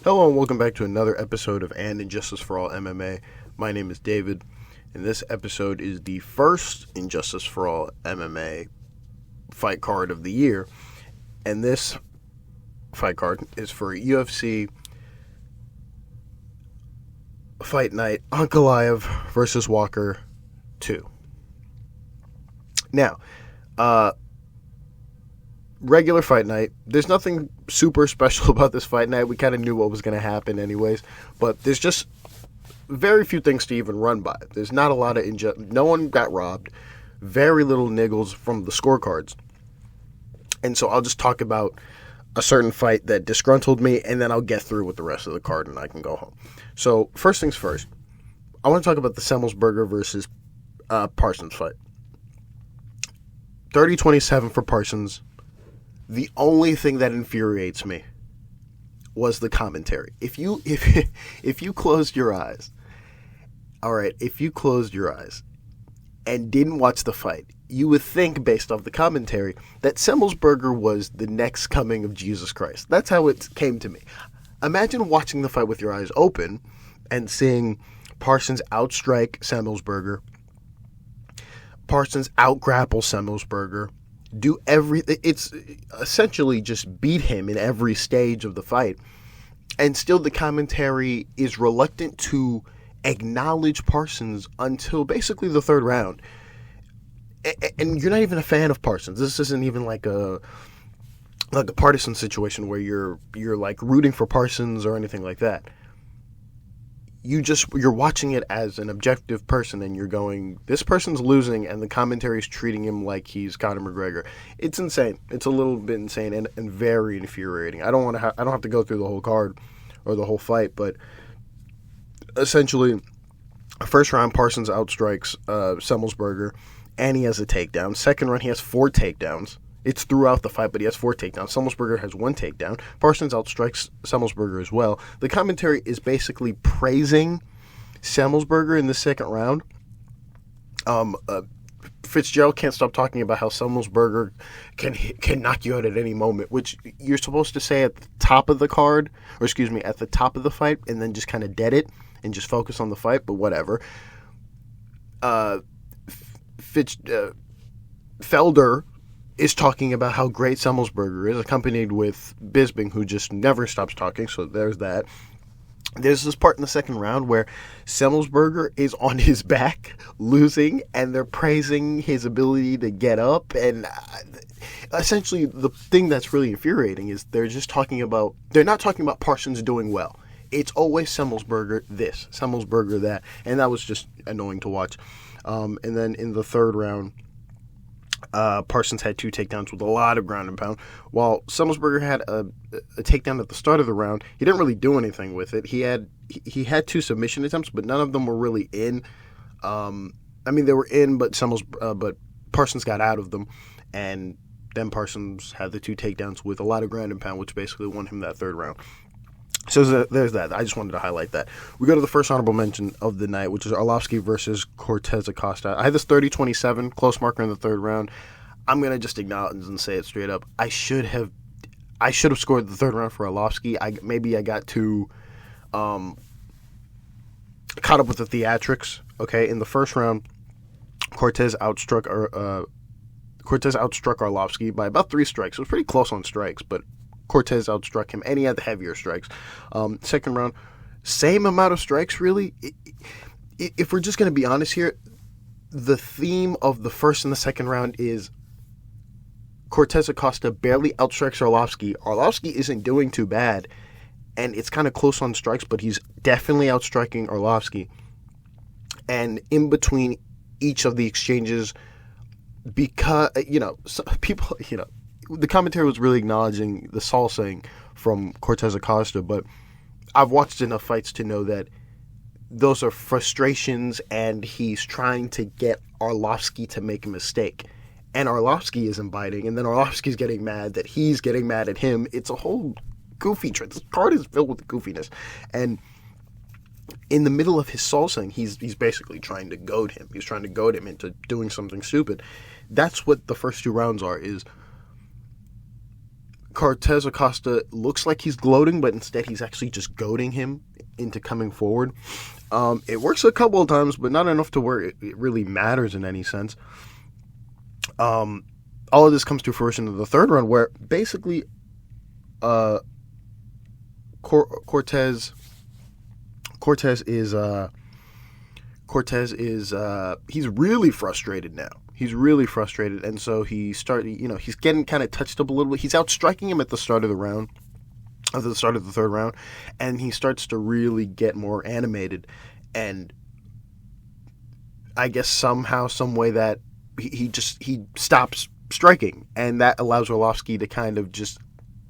Hello and welcome back to another episode of Injustice For All MMA. My name is David, and this episode is the first Injustice For All MMA fight card of the year. And this fight card is for UFC Fight Night Ankalaev versus Walker 2. Now, regular fight night. There's nothing super special about this fight night. We kind of knew what was going to happen anyways, but there's just very few things to even run by. There's not a lot of no one got robbed. Very little niggles from the scorecards. And so I'll just talk about a certain fight that disgruntled me, and then I'll get through with the rest of the card and I can go home. So first things first, I want to talk about the Semelsberger versus Parsons fight. 30-27 for Parsons. The only thing that infuriates me was the commentary. If you closed your eyes, all right, if you closed your eyes and didn't watch the fight, you would think, based off the commentary, that Semelsberger was the next coming of Jesus Christ. That's how it came to me. Imagine watching the fight with your eyes open and seeing Parsons outstrike Semelsberger, Parsons outgrapple Semelsberger, do it's essentially just beat him in every stage of the fight, and still the commentary is reluctant to acknowledge Parsons until basically the third round. And you're not even a fan of Parsons. This isn't even like a partisan situation where you're like rooting for Parsons or anything like that. You're watching it as an objective person, and you're going, this person's losing, and the commentary's treating him like he's Conor McGregor. It's insane. It's a little bit insane and very infuriating. I don't have to go through the whole card or the whole fight, but essentially, first round Parsons outstrikes Semelsberger, and he has a takedown. Second round, he has 4 takedowns. It's throughout the fight, but he has 4 takedowns. Semelsberger has 1 takedown. Parsons outstrikes Semelsberger as well. The commentary is basically praising Semelsberger in the second round. Fitzgerald can't stop talking about how Semelsberger can knock you out at any moment, which you're supposed to say at the top of the card, or excuse me, at the top of the fight, and then just kind of dead it and just focus on the fight, but whatever. Felder is talking about how great Semelsberger is, accompanied with Bisping, who just never stops talking, so there's that. There's this part in the second round where Semelsberger is on his back, losing, and they're praising his ability to get up, and essentially the thing that's really infuriating is they're not talking about Parsons doing well. It's always Semelsberger this, Semelsberger that, and that was just annoying to watch. And then in the third round, Parsons had 2 takedowns with a lot of ground and pound. While Semelsberger had a takedown at the start of the round, he didn't really do anything with it. He had 2 submission attempts, but none of them were really in. They were in, but but Parsons got out of them, and then Parsons had the 2 takedowns with a lot of ground and pound, which basically won him that third round. So there's that. I just wanted to highlight that. We go to the first honorable mention of the night, which is Arlovski versus Cortes-Acosta. I had this 30-27, close marker in the third round. I'm going to just acknowledge and say it straight up. I should have scored the third round for Arlovski. I got too caught up with the theatrics. Okay, in the first round, Cortes outstruck Arlovski by about 3 strikes. It was pretty close on strikes, but Cortes outstruck him, and he had the heavier strikes. Second round, same amount of strikes, really. If we're just going to be honest here, the theme of the first and the second round is Cortes-Acosta barely outstrikes Arlovski. Arlovski isn't doing too bad, and it's kind of close on strikes, but he's definitely outstriking Arlovski. And in between each of the exchanges, because, people, the commentary was really acknowledging the salsing from Cortes-Acosta, but I've watched enough fights to know that those are frustrations, and he's trying to get Arlovski to make a mistake. And Arlovski isn't biting, and then Arlovski's getting mad that he's getting mad at him. It's a whole goofy trend. This card is filled with goofiness. And in the middle of his salsing, he's basically trying to goad him. He's trying to goad him into doing something stupid. That's what the first 2 rounds are, is Cortes-Acosta looks like he's gloating, but instead he's actually just goading him into coming forward. It works a couple of times, but not enough to where it really matters in any sense. All of this comes to fruition in the third round, where basically Cortes is he's really frustrated now. He's really frustrated, and so he's getting kind of touched up a little bit. He's outstriking him at the start of the round, at the start of the third round, and he starts to really get more animated. And I guess somehow, some way that he stops striking, and that allows Arlovski to kind of just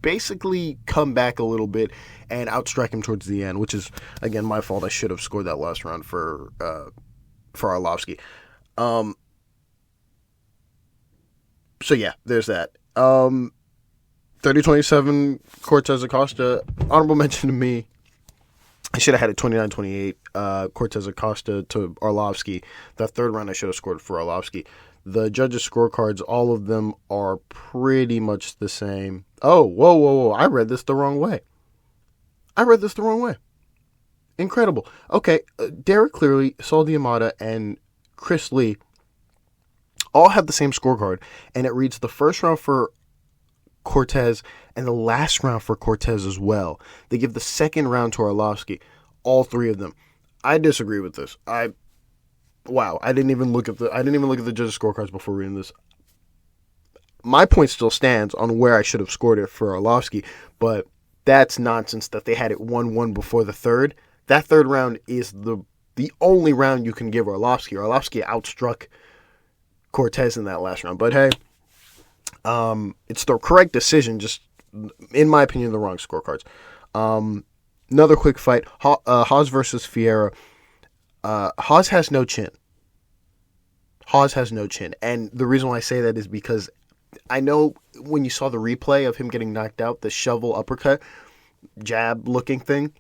basically come back a little bit and outstrike him towards the end, which is, again, my fault. I should have scored that last round for Arlovski. So yeah, there's that. 30-27 Cortes-Acosta. Honorable mention to me. I should have had it 29-28 Cortes-Acosta to Arlovski. That third round I should have scored for Arlovski. The judges' scorecards, all of them are pretty much the same. Oh, whoa. I read this the wrong way. Incredible. Okay, Derek Cleary, Saul Diamata, and Chris Lee all have the same scorecard, and it reads the first round for Cortes and the last round for Cortes as well. They give the second round to Arlovski, all three of them. I disagree with this. I didn't even look at the judges' scorecards before reading this. My point still stands on where I should have scored it for Arlovski, but that's nonsense that they had it 1-1 before the third. That third round is the only round you can give Arlovski. Arlovski outstruck Cortes in that last round. But hey, it's the correct decision, just, in my opinion, the wrong scorecards. Another quick fight, Hawes versus Ferreira. Hawes has no chin. And the reason why I say that is because I know when you saw the replay of him getting knocked out, the shovel uppercut, jab looking thing,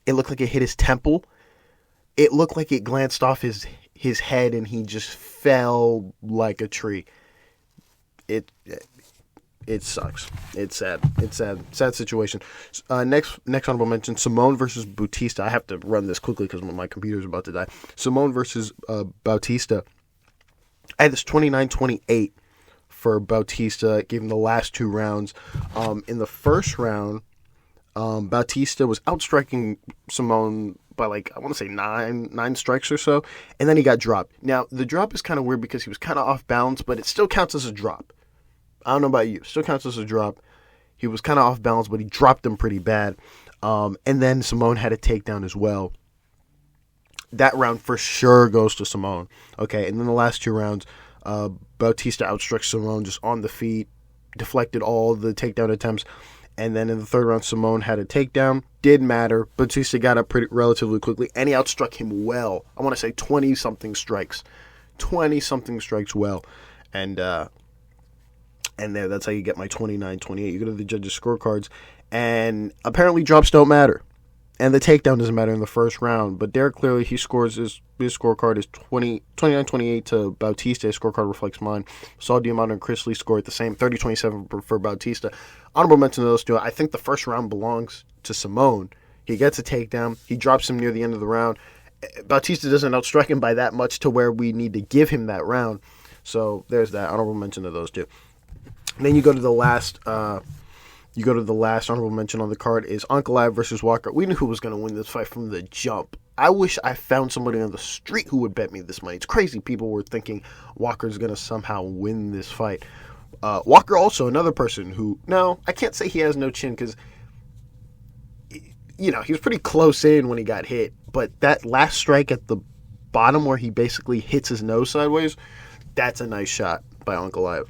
it looked like it hit his temple. It looked like it glanced off his head and he just fell like a tree. It sucks. It's sad. Sad situation. Next honorable mention, Simone versus Bautista. I have to run this quickly because my computer's about to die. Simone versus Bautista. I had this 29-28 for Bautista. Gave him the last two rounds. In the first round, Bautista was outstriking Simone by I want to say nine strikes or so, and then he got dropped. Now, the drop is kind of weird because he was kind of off balance, but it still counts as a drop. I don't know about you. Still counts as a drop. He was kind of off balance, but he dropped him pretty bad. And then Simone had a takedown as well. That round for sure goes to Simone. Okay, and then the last two rounds, Bautista outstruck Simone just on the feet, deflected all the takedown attempts. And then in the third round, Simone had a takedown. Didn't matter. Bautista got up relatively quickly, and he outstruck him well. I want to say 20-something strikes. 20-something strikes well. And that's how you get my 29-28. You go to the judges' scorecards, and apparently drops don't matter. And the takedown doesn't matter in the first round. But Derek clearly, he scores his scorecard is 29-28 to Bautista. His scorecard reflects mine. Saul Diamata and Chris Lee scored the same, 30-27 for Bautista. Honorable mention to those two. I think the first round belongs to Simone. He gets a takedown. He drops him near the end of the round. Bautista doesn't outstrike him by that much to where we need to give him that round. So there's that. Honorable mention to those two. And then you go to the last honorable mention on the card is Ankalaev versus Walker. We knew who was going to win this fight from the jump. I wish I found somebody on the street who would bet me this money. It's crazy. People were thinking Walker's going to somehow win this fight. Walker also another person who, no, I can't say he has no chin because, he was pretty close in when he got hit. But that last strike at the bottom where he basically hits his nose sideways, that's a nice shot by Ankalaev.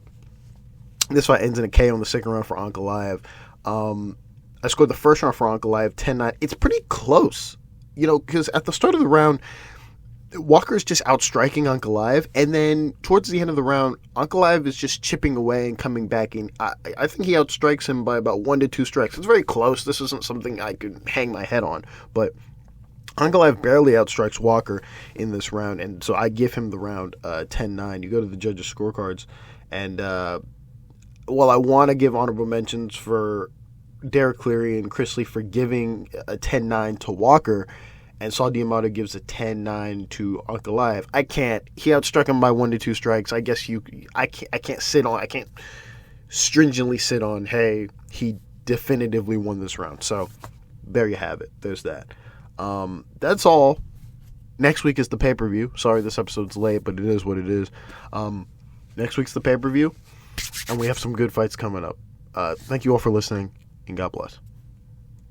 This fight ends in a KO in the second round for Ankalaev. I scored the first round for Ankalaev, 10-9. It's pretty close, because at the start of the round, Walker's just outstriking Ankalaev, and then towards the end of the round, Ankalaev is just chipping away and coming back in. I think he outstrikes him by about 1 to 2 strikes. It's very close. This isn't something I could hang my head on, but Ankalaev barely outstrikes Walker in this round, and so I give him the round 10-9. You go to the judges' scorecards, and while I want to give honorable mentions for Derek Cleary and Chris Lee for giving a 10-9 to Walker, and Saul D'Amato gives a 10-9 to Ankalaev, I can't. He outstruck him by 1 to 2 strikes. I guess I can't stringently sit on, hey, he definitively won this round. So there you have it. There's that. That's all. Next week is the pay-per-view. Sorry this episode's late, but it is what it is. Next week's the pay-per-view, and we have some good fights coming up. Thank you all for listening, and God bless.